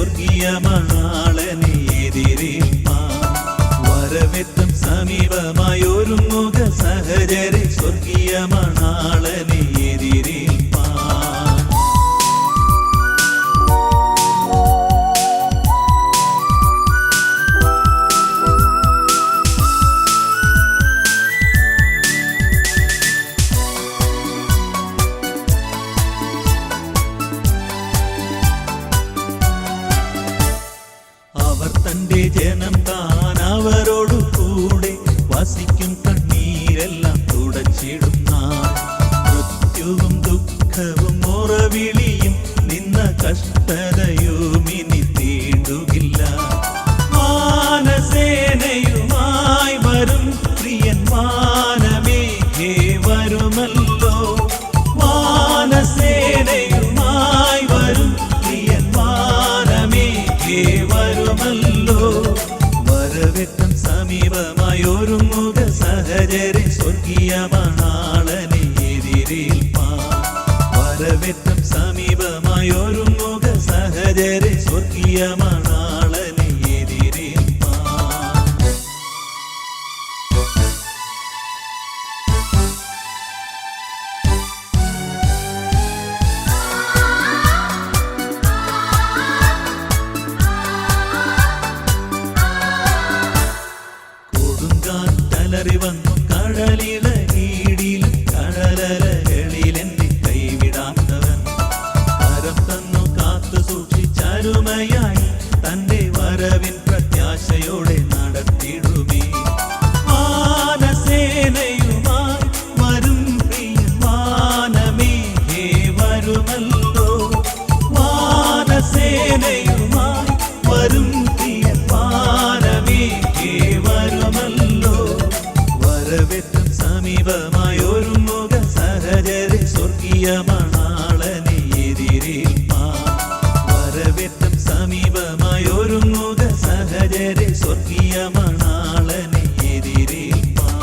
സ്വർഗീയ മണാളനെ എതിരേൽപ്പാൻ വരവെത്തും സമീപമായൊരുങ്ങുക സഹചരെ സ്വർഗീയ മണാളനെ എതിരേൽപ്പാൻ. അവർ തന്റെ ജനം താൻ അവരോടു കൂടെ വസിക്കും കണ്ണീരെല്ലാം തുടച്ചിടും നാൾ. മൃത്യുവും ദുഃഖവും മുറവിളിയും നിന്ന കഷ്ടതയും ഇനി തീണ്ടുകില്ല. വാനസേനയുമായി വരും പ്രിയൻ വാനമേഘേ വരുമല്ലോ. വാനസേനയുമായി വരും പ്രിയൻ വാനമേഘേ വരുമല്ലോ. വരവെത്തും സമീപമായൊരുങ്ങുക സഹചരെ സ്വർഗീയ മണാളനെ എതിരേൽപ്പാൻ. വരവെത്തും സമീപമായൊരുങ്ങുക സഹചരെ സ്വർഗീയ മണാളനെ എതിരേൽപ്പാൻ. കൊടുങ്കാറ്റലറി വന്നു കടലിളകീടിൽ കടലലകളിൽ എന്നെ കൈവിടാത്തവൻ. കരം തന്നു കാത്തു സൂക്ഷിച്ചരുമയായി തന്റെ വരവിൻ പ്രത്യാശയോടെ നടത്തിടുമേ. വാനസേനയുമായി വരും പ്രിയൻ വാനമേഘേ വരുമല്ലോ. വാനസേനയുമായി വരും പ്രിയൻ വാനമേഘേ വരുമല്ലോ. വരവെത്തും സമീപമായൊരുങ്ങുക സഹചരെ സ്വർഗീയ മണാളനെ എതിരേൽപ്പാൻ. വരവെത്തും സമീപമായൊരുങ്ങുക സഹചരെ സ്വർഗീയ മണാളനെ എതിരേൽപ്പാൻ.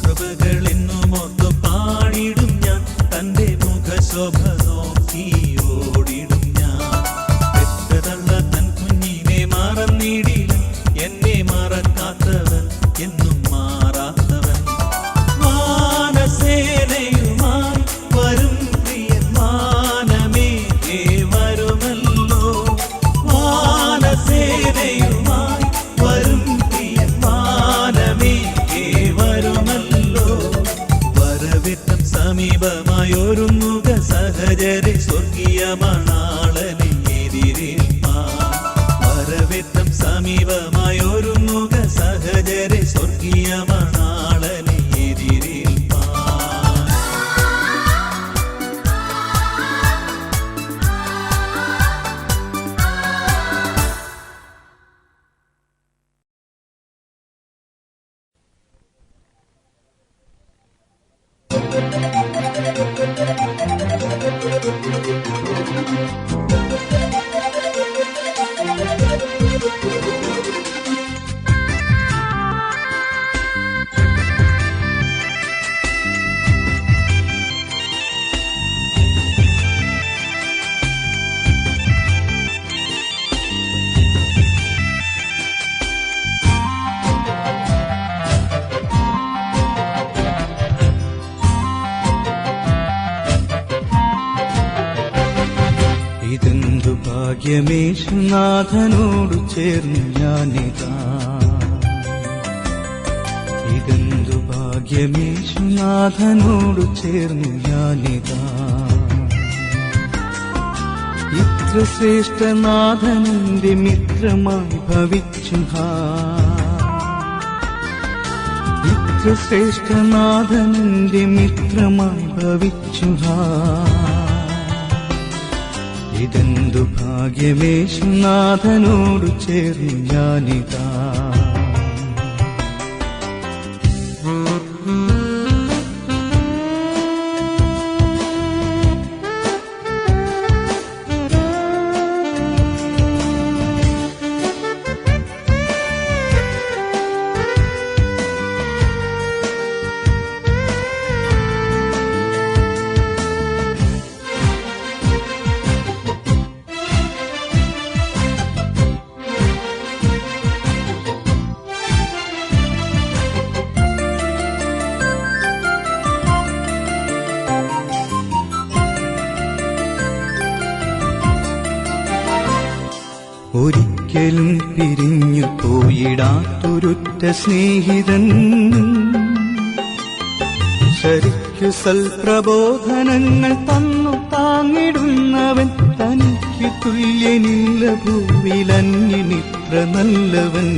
കൃപകളെന്നുമൊത്തു പാടിടും ഞാൻ. തന്റെ മുഖശോഭ നോക്കി ഓടിടും ഞാൻ. പെറ്റതള്ള തൻ കുഞ്ഞിനെ മറന്നിടില്ല. എന്നെ മറക്കാത്തവൻ എന്നും മാറാത്തവൻ. വാനസേനയുമായി വരും പ്രിയൻ വാനമേഘേ വരുമല്ലോ. വാനസേനയുമായി വരും പ്രിയൻ വാനമേഘേ വരുമല്ലോ. വരവെത്തും സമീപമായൊരുങ്ങുക സഹചരെ സ്വർഗീയ മണാളനെ എതിരേൽപ്പാൻ. വരവെത്തും സമീപമായൊരുങ്ങുക സഹചരെ സ്വർഗീയ മണാളനെ എതിരേൽപ്പാൻ. ഇതെന്തു ഭാഗ്യമേശുനാഥനോടു ചേർന്നു ഞാനിതാ. ഇതെന്തു ഭാഗ്യമേശുനാഥനോടു ചേർന്നു ഞാനിതാ. ഇത്ര ശ്രേഷ്ഠനാഥനെന്റെ മിത്രമായി ഭവിച്ചു. ഇത്ര ശ്രേഷ്ഠനാഥനെന്റെ മിത്രമായി ഭവിച്ചു. ഇതെന്തു ഭാഗ്യമേശുനാഥനോടു ചേർന്നു ഞാനിതാ. ഒരിക്കലും പിരിഞ്ഞു പോയിടാത്തൊരുറ്റ സ്നേഹിതൻ, ശരിക്കു സൽപ്രബോധനങ്ങൾ തന്നു താങ്ങിടുന്നവൻ, തനിക്ക് തുല്യനില്ല ഭൂവിലന്യനിത്ര നല്ലവൻ,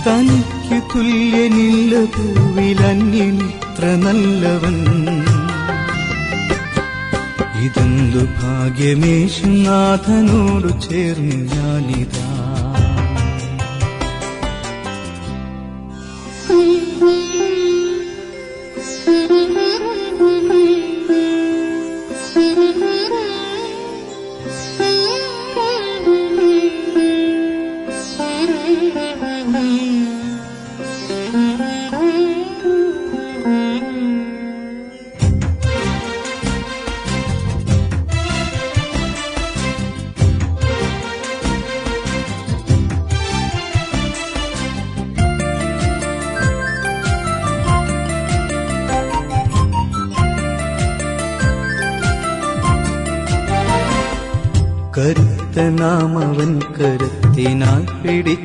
തനിക്ക് തുല്യനില്ല ഭൂവിലന്യനിത്ര നല്ലവൻ. ഇതെന്തു ഭാഗ്യമേശുനാഥനോടു ചേർന്ന് ഞാനിതാ. കരുത്തനാമവൻ കരുത്തിനാൽ പിടിച്ചിരിക്കയാൻ,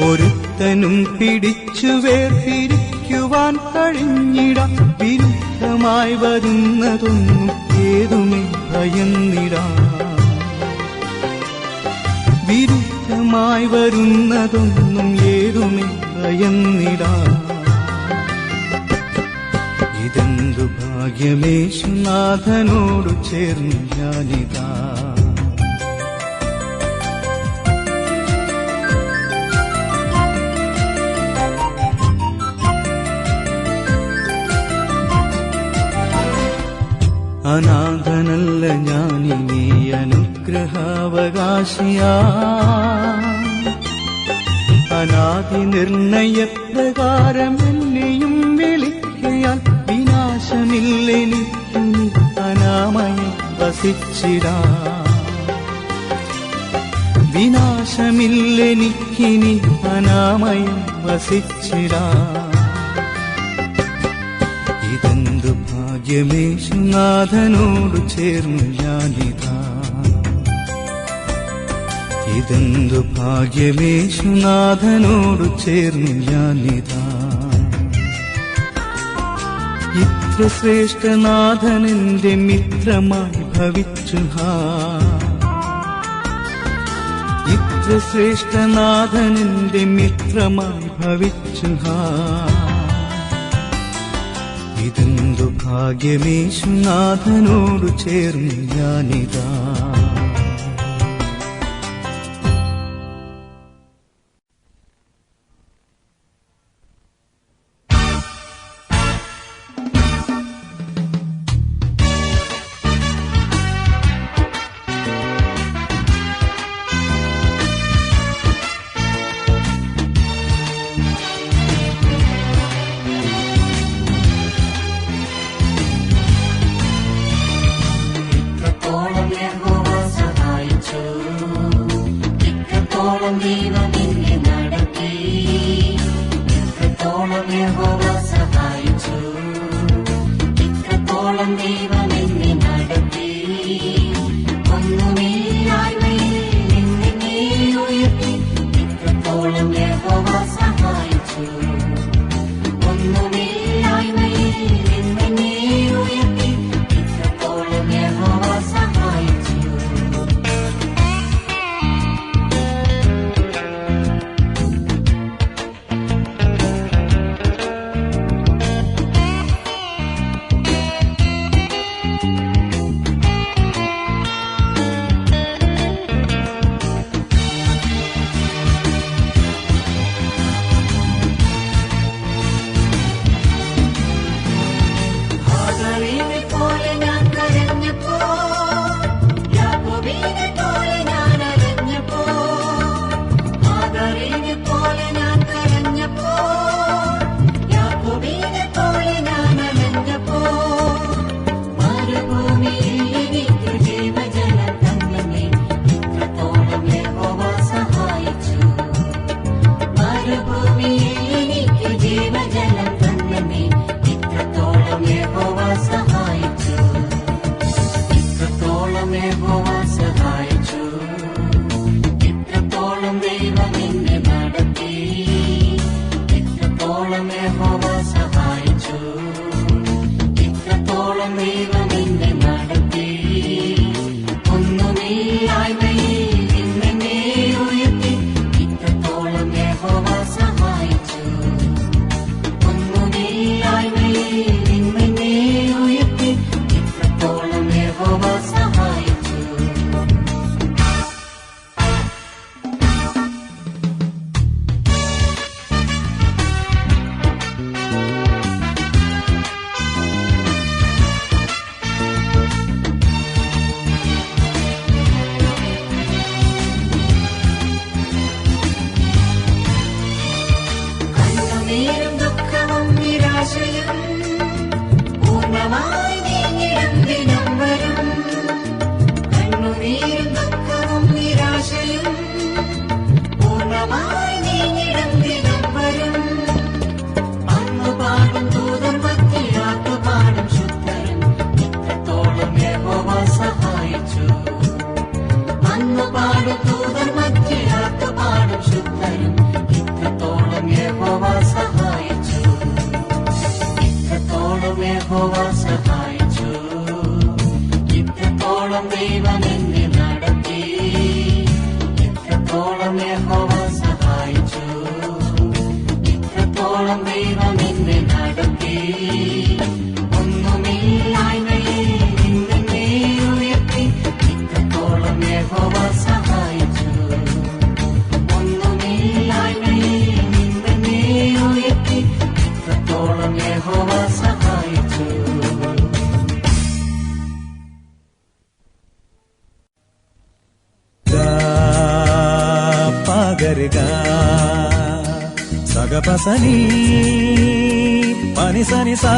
ഒരുത്തനും പിടിച്ചു വേർപിരിക്കുവാൻ കഴിഞ്ഞിടാം. വിരുദ്ധമായി വരുന്നതൊന്നും ഏതുമേ ഭയന്നിടാം, വിരുദ്ധമായി വരുന്നതൊന്നും ഏതുമേ ഭയന്നിടാം. ഇതെന്തു ഭാഗ്യമേശുനാഥനോടു ചേർന്ന് ഞാനിതാ. അനാഥനല്ല ഞാനിനി അനുഗ്രഹാവകാശിയാ, അനാദി നിർണയപ്രകാരം എന്നെയും വിളിക്കയാൽ വിനാശമില്ലെനിക്കിനി അനാമയം വസിച്ചിടാം, വിനാശമില്ലെനിക്കിനി അനാമയം വസിച്ചിടാം. ഇതെന്തു ഭാഗ്യമേശുനാഥനോടു ചേർന്ന് ഞാനിതാ. ഇതെന്തു ഭാഗ്യമേശുനാഥനോടു ചേർന്ന് ഞാനിതാ. ഇത്ര ശ്രേഷ്ഠനാഥനെന്റെ മിത്രമായി ഭവിച്ചു ഹാ, ഇത്ര ശ്രേഷ്ഠനാഥനെന്റെ മിത്രമായി ഭവിച്ചു ഹാ. ഇതെന്തു ഭാഗ്യമേശുനാഥനോടു ചേർന്ന് ഞാനിതാ. ഇത്രത്തോളം ദൈവം എന്നെ നടത്തി. ഒന്നുമില്ലായ്മയിൽ ഇന്നെന്നെ ഉയർത്തി. ഇത്രത്തോളം യഹോവ സഹായിച്ചു. ഒന്നുമില്ലായ്മയിൽ ഇന്നെന്നെ ഉയർത്തി. ഇത്രത്തോളം യഹോവ സഹായിച്ചു. കണ്ണുനീരും ദുഃഖവും നിരാശയും പൂർണ്ണമായി നീങ്ങിടും ദിനം വരും. കണ്ണുനീരും ദുഃഖവും നിരാശയും പൂർണ്ണമായി നീങ്ങിടും ദിനം വരും. അന്ന് പാടും ദൂതർ മധ്യയാത്തു പാടും ശുദ്ധരും. ഇത്രത്തോളം യഹോവ സഹായിച്ചു. അന്ന് പാടും ദൂതർ മധ്യയാത്തു പാടും ശുദ്ധരും. ഇത്രത്തോളം യഹോവ സഹായിച്ചു. ഇത്രത്തോളം യഹോവ സഹായിച്ചു. ഇത്രത്തോളം ദൈവം എന്നെ നടത്തി. ഇത്രത്തോളം യഹോവ സഹായിച്ചു. ഇത്രത്തോളം ദൈവം എന്നെ നടത്തി. ഒന്നുമില്ലായ്മയിൽ ഇന്നെന്നെ ഉയർത്തി. ഇത്രത്തോളം യഹോവ സഹായിച്ചു. ഒന്നുമില്ലായ്മയിൽ ഇന്നെന്നെ ഉയർത്തി. ഇത്രത്തോളം യഹോവ സഹായിച്ചു. പകരുക സഗപസനി പനി സനി സാ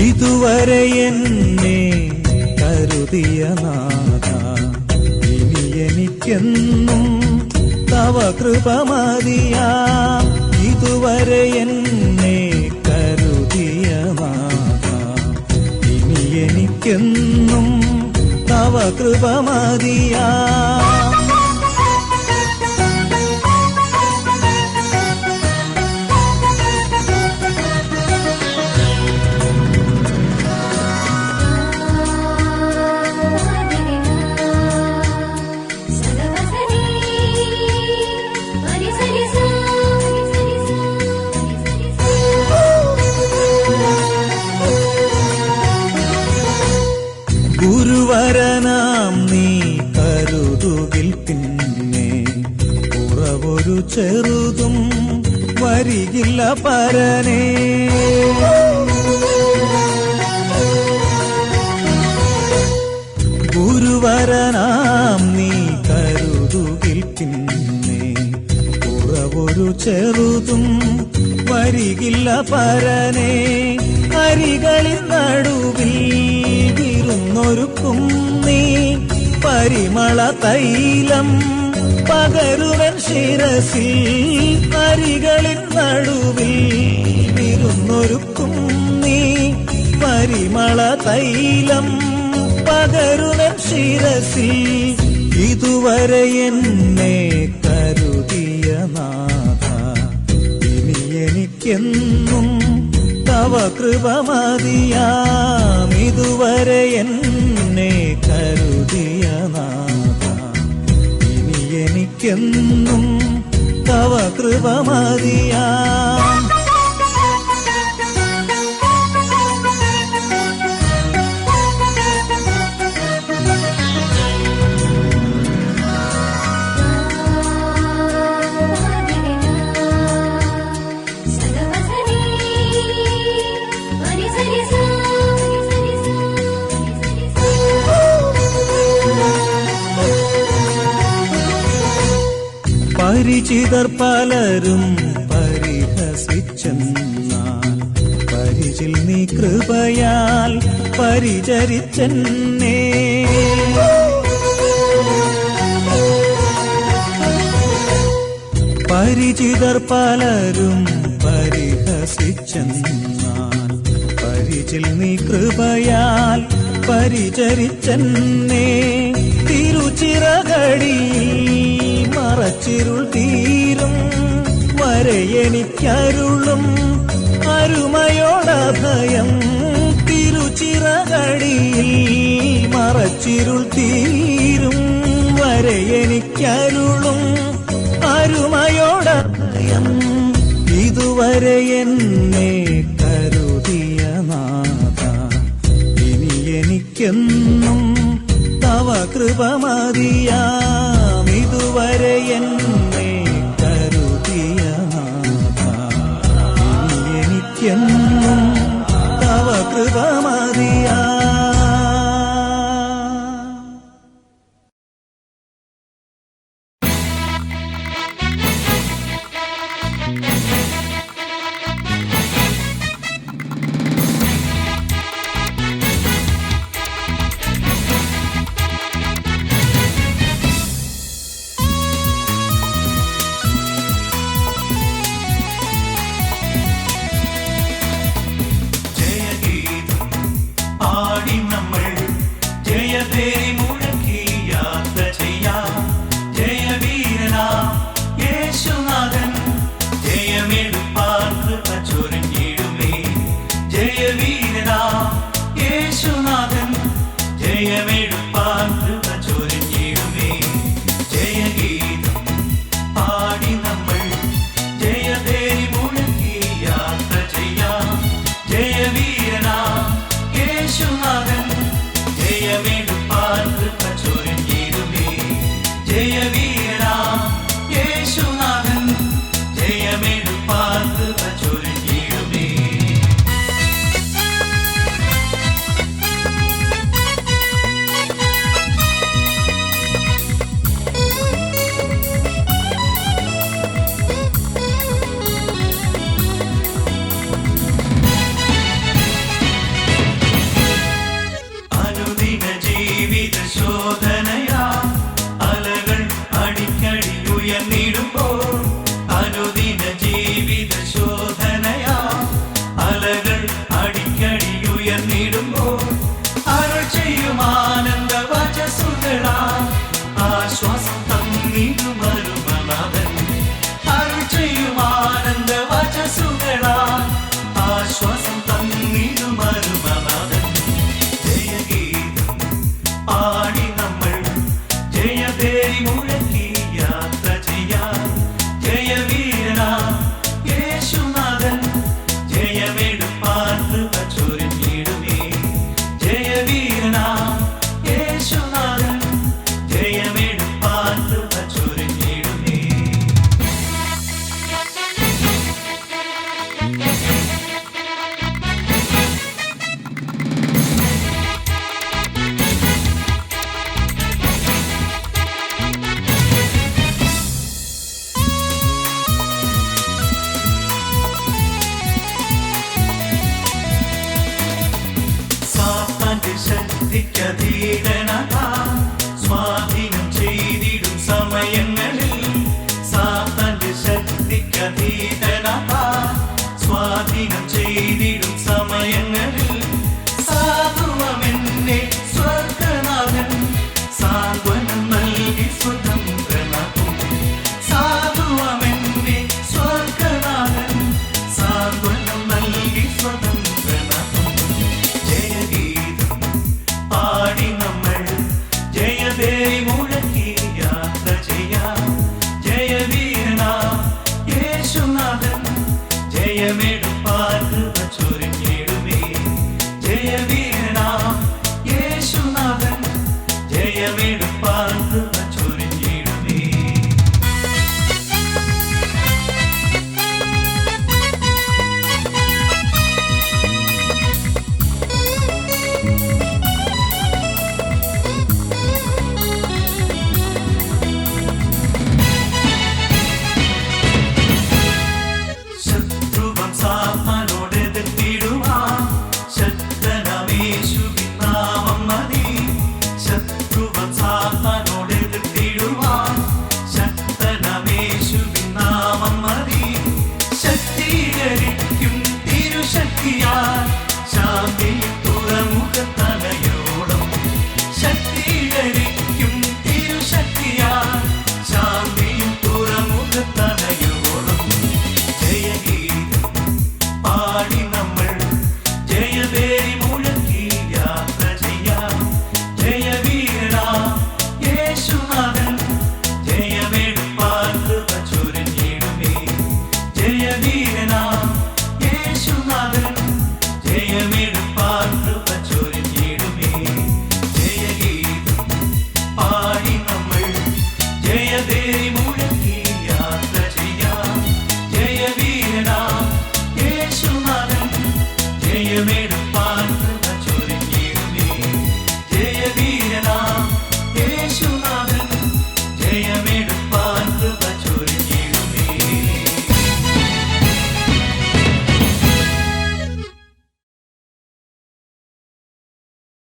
ഇതുവരെ എന്നെ കരുതിയ നാഥ, ഇനി എനിക്കെന്നും തവ കൃപ മതിയാം. ഇതുവരെ എന്നെ കരുതിയ നാഥ, ഇനി എനിക്കെന്നും തവ കൃപ മതിയാം. ഗുരുവരനാം നീ കരുതുകിൽ പിന്നെ കുറവൊരു ചെറുതും വരികില്ല പരനേ. ഗുരുവരനാം നീ കരുതുകിൽ പിന്നെ കുറവൊരു ചെറുതും വരികില്ല പരനേ. അരികളിൽ നടുവിൽ വിരുന്നൊരുക്കും നീ പരിമള തൈലം പകരുവൻ ശിരസിൽ. അരികളിൽ നടുവിൽ വിരുന്നൊരുക്കും നീ പരിമള തൈലം പകരുവൻ ശിരസിൽ. ഇതുവരെ എന്നെ കരുതിയ നാഥ, ഇനി എനിക്കെന്നും തവ കൃപ മതിയാം. ഇതുവരെ എന്നെ കരുതിയ നാഥ, ഇനി എനിക്കെന്നും തവ കൃപ മതിയാം. പരിചിതർ പലരും പരിഹസിച്ചെന്നാൽ പരിചിൽ നീ കൃപയാൽ പരിചരിച്ചെന്നേ. പരിചിതർ പലരും പരിഹസിച്ചെന്നാൽ വസിച്ചെന്നാൽ പരിചിൽ നീ കൃപയാൽ പരിചരിച്ചെന്നേ. തിരുച്ചിറകടിയിൽ മറച്ചിരുൾ തീരും വരെ എനിക്കരുളും അരുമയോടഭയം. തിരുച്ചിറകടിയിൽ മറച്ചിരുൾ തീരും വരെ എനിക്കരുളും അരുമയോടഭയം. ഇതുവരെ എന്നെ കരുതിയ നാഥ, ഇനി എനിക്കെന്നും തവ കൃപ മതിയാം. ഇതുവരെ എന്നെ കരുതിയ നാഥ, ഇനി എനിക്കെന്നും തവ കൃപ മതിയാം. ശക്തിക്കധീന